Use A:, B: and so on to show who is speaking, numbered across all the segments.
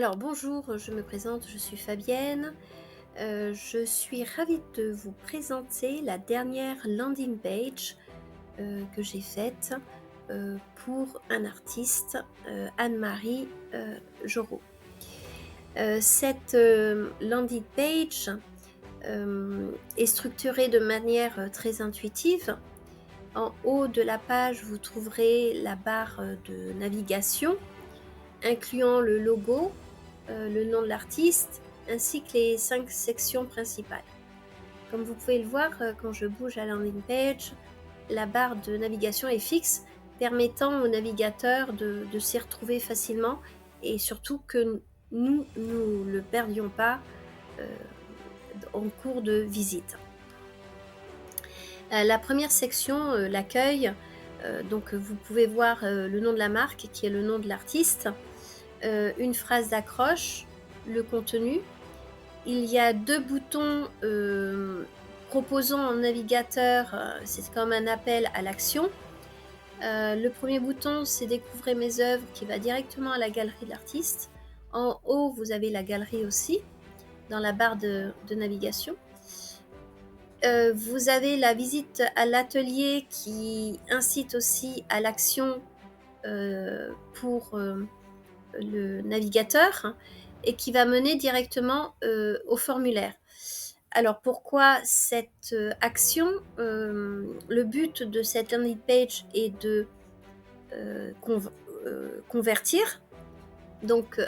A: Alors bonjour, je me présente, je suis Fabienne. Je suis ravie de vous présenter la dernière landing page que j'ai faite pour un artiste, Anne-Marie Jorot. Cette landing page est structurée de manière très intuitive. En haut de la page, vous trouverez la barre de navigation incluant le logo, le nom de l'artiste, ainsi que les 5 sections principales. Comme vous pouvez le voir, quand je bouge à la landing page, la barre de navigation est fixe, permettant au navigateur de s'y retrouver facilement et surtout que nous ne le perdions pas en cours de visite. La première section, l'accueil, donc vous pouvez voir le nom de la marque qui est le nom de l'artiste, une phrase d'accroche, le contenu. Il y a 2 boutons proposant au navigateur, c'est comme un appel à l'action. Le premier bouton, c'est Découvrez mes œuvres qui va directement à la galerie de l'artiste. En haut, vous avez la galerie aussi, dans la barre de navigation. Vous avez la visite à l'atelier qui incite aussi à l'action pour le navigateur et qui va mener directement au formulaire. Alors pourquoi cette action Le but de cette landing page est de convertir, donc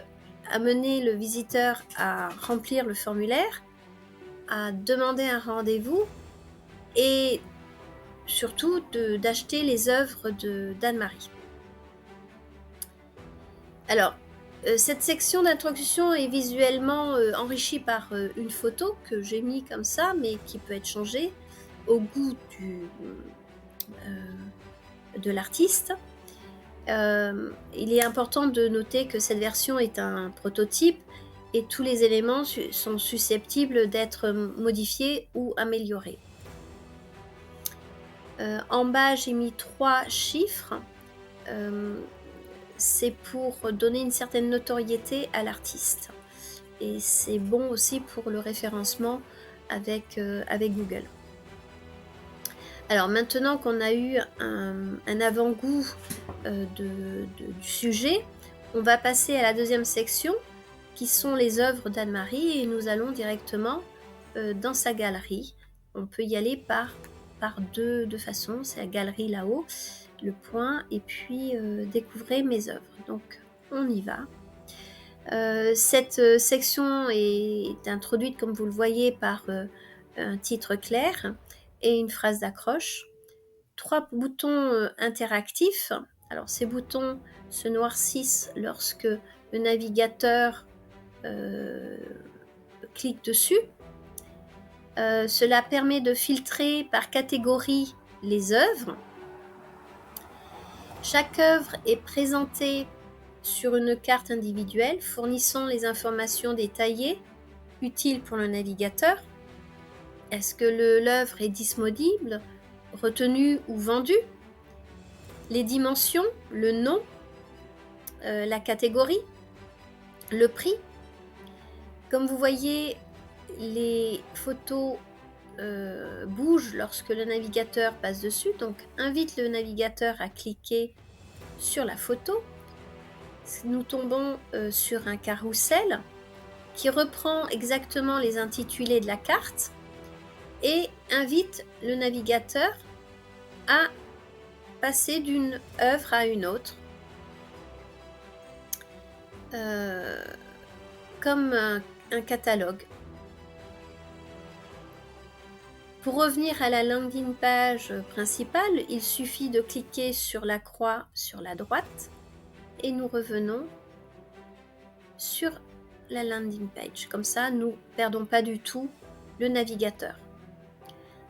A: amener le visiteur à remplir le formulaire, à demander un rendez-vous et surtout d'acheter les œuvres d'Anne-Marie. Alors, cette section d'introduction est visuellement enrichie par une photo que j'ai mis comme ça, mais qui peut être changée au goût de l'artiste. Il est important de noter que cette version est un prototype et tous les éléments sont susceptibles d'être modifiés ou améliorés. En bas, j'ai mis 3 chiffres. C'est pour donner une certaine notoriété à l'artiste. Et c'est bon aussi pour le référencement avec Google. Alors maintenant qu'on a eu un avant-goût du sujet, on va passer à la deuxième section qui sont les œuvres d'Anne-Marie et nous allons directement dans sa galerie. On peut y aller par deux façons, c'est la galerie là-haut, le point, et puis découvrez mes œuvres. Donc on y va. Cette section est introduite, comme vous le voyez, par un titre clair et une phrase d'accroche. 3 boutons interactifs. Alors ces boutons se noircissent lorsque le navigateur clique dessus. Cela permet de filtrer par catégorie les œuvres. Chaque œuvre est présentée sur une carte individuelle fournissant les informations détaillées utiles pour le navigateur. Est-ce que l'œuvre est disponible, retenue ou vendue? Les dimensions, le nom, la catégorie, le prix. Comme vous voyez, les photos bougent lorsque le navigateur passe dessus, donc invite le navigateur à cliquer sur la photo. Nous tombons sur un carrousel qui reprend exactement les intitulés de la carte et invite le navigateur à passer d'une œuvre à une autre, comme un catalogue. Pour revenir à la landing page principale, il suffit de cliquer sur la croix sur la droite et nous revenons sur la landing page. Comme ça, nous ne perdons pas du tout le navigateur.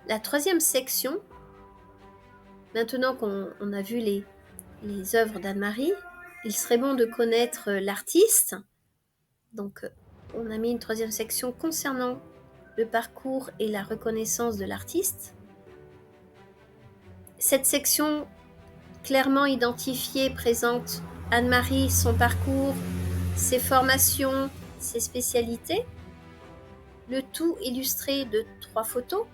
A: La troisième section, maintenant qu'on a vu les œuvres d'Anne-Marie, il serait bon de connaître l'artiste. Donc, on a mis une troisième section concernant le parcours et la reconnaissance de l'artiste. Cette section clairement identifiée présente Anne-Marie, son parcours, ses formations, ses spécialités, le tout illustré de 3 photos.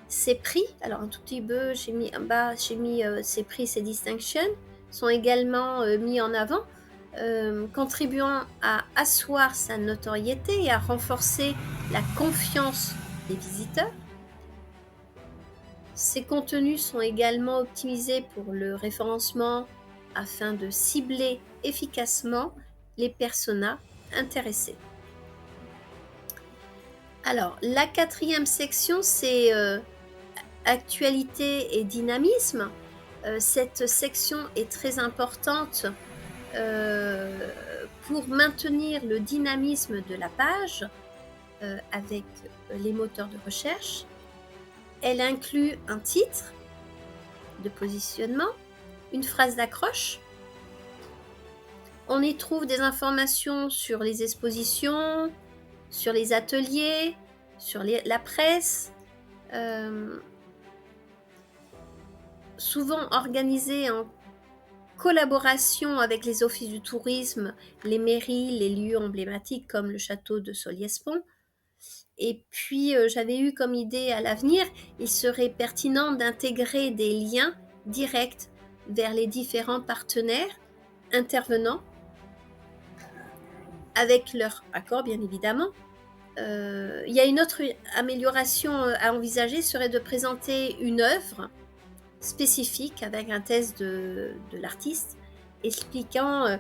A: Ses prix, alors un tout petit peu, j'ai mis en bas, ses prix, ses distinctions, sont également mis en avant, contribuant à asseoir sa notoriété et à renforcer la confiance des visiteurs. Ces contenus sont également optimisés pour le référencement afin de cibler efficacement les personas intéressés. Alors, la 4e section, c'est actualité et dynamisme. Cette section est très importante pour maintenir le dynamisme de la page avec les moteurs de recherche. Elle inclut un titre de positionnement, une phrase d'accroche. On y trouve des informations sur les expositions, sur les ateliers, sur la presse, souvent organisées en collaboration avec les offices du tourisme, les mairies, les lieux emblématiques comme le château de Solliès-Pont. Et puis, j'avais eu comme idée à l'avenir, il serait pertinent d'intégrer des liens directs vers les différents partenaires intervenants, avec leur accord bien évidemment. Il y a une autre amélioration à envisager, serait de présenter une œuvre spécifique avec un test de l'artiste expliquant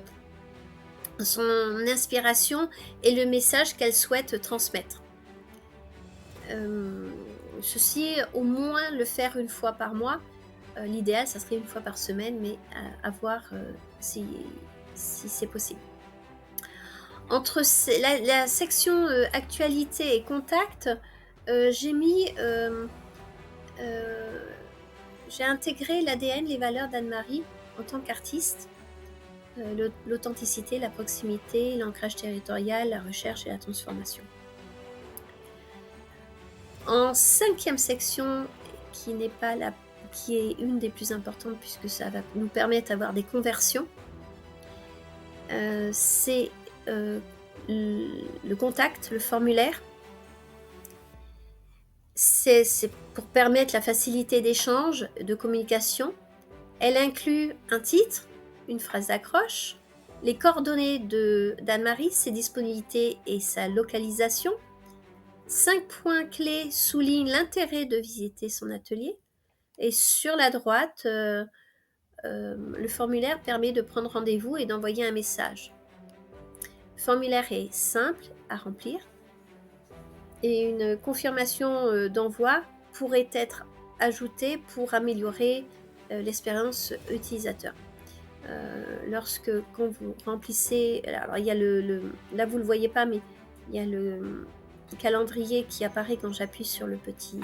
A: son inspiration et le message qu'elle souhaite transmettre. Ceci, au moins le faire une fois par mois. L'idéal, ça serait une fois par semaine, mais à voir si c'est possible. Entre la section actualité et contact, j'ai intégré l'ADN, les valeurs d'Anne-Marie en tant qu'artiste. L'authenticité, la proximité, l'ancrage territorial, la recherche et la transformation. En 5e section, qui est une des plus importantes puisque ça va nous permettre d'avoir des conversions, c'est le contact, le formulaire. C'est pour permettre la facilité d'échange, de communication. Elle inclut un titre, une phrase d'accroche, les coordonnées d'Anne-Marie, ses disponibilités et sa localisation. 5 points clés soulignent l'intérêt de visiter son atelier. Et sur la droite, le formulaire permet de prendre rendez-vous et d'envoyer un message. Le formulaire est simple à remplir et une confirmation d'envoi pourrait être ajoutée pour améliorer l'expérience utilisateur. Quand vous remplissez, alors il y a là vous le voyez pas, mais il y a le calendrier qui apparaît quand j'appuie sur le petit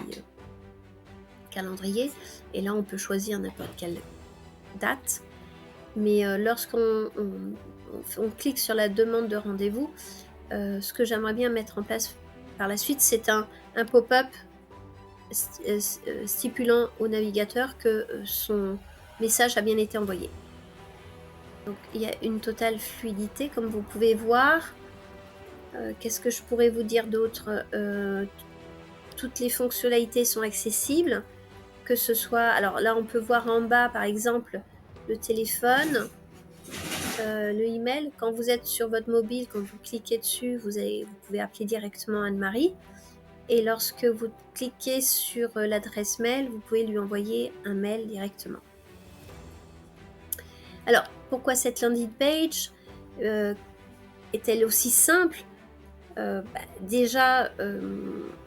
A: calendrier, et là on peut choisir n'importe quelle date, mais lorsqu'on clique sur la demande de rendez-vous, ce que j'aimerais bien mettre en place par la suite, c'est un pop-up stipulant au navigateur que son message a bien été envoyé. Donc il y a une totale fluidité comme vous pouvez voir. Qu'est-ce que je pourrais vous dire d'autre? Toutes les fonctionnalités sont accessibles, que ce soit, alors là on peut voir en bas par exemple le téléphone, le email. Quand vous êtes sur votre mobile, quand vous cliquez dessus, vous pouvez appeler directement Anne-Marie, et lorsque vous cliquez sur l'adresse mail, vous pouvez lui envoyer un mail directement. Alors pourquoi cette landing page est-elle aussi simple? Déjà,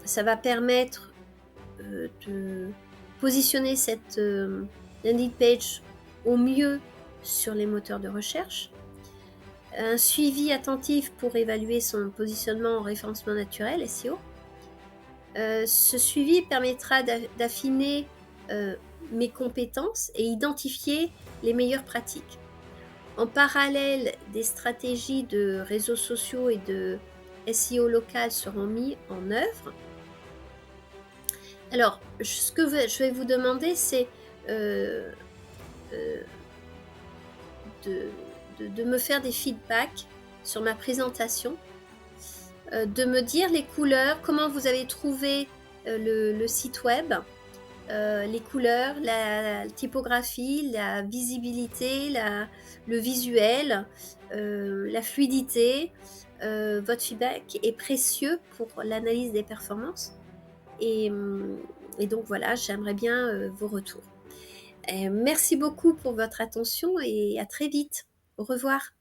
A: ça va permettre de positionner cette landing page au mieux sur les moteurs de recherche. Un suivi attentif pour évaluer son positionnement en référencement naturel, SEO. Ce suivi permettra d'affiner mes compétences et identifier les meilleures pratiques. En parallèle, des stratégies de réseaux sociaux et de SEO local seront mis en œuvre. Alors, ce que je vais vous demander, c'est de me faire des feedbacks sur ma présentation, de me dire les couleurs, comment vous avez trouvé, le site web, les couleurs, la typographie, la visibilité, le visuel, la fluidité. Votre feedback est précieux pour l'analyse des performances et et donc voilà, j'aimerais bien, vos retours. Merci beaucoup pour votre attention et à très vite. Au revoir.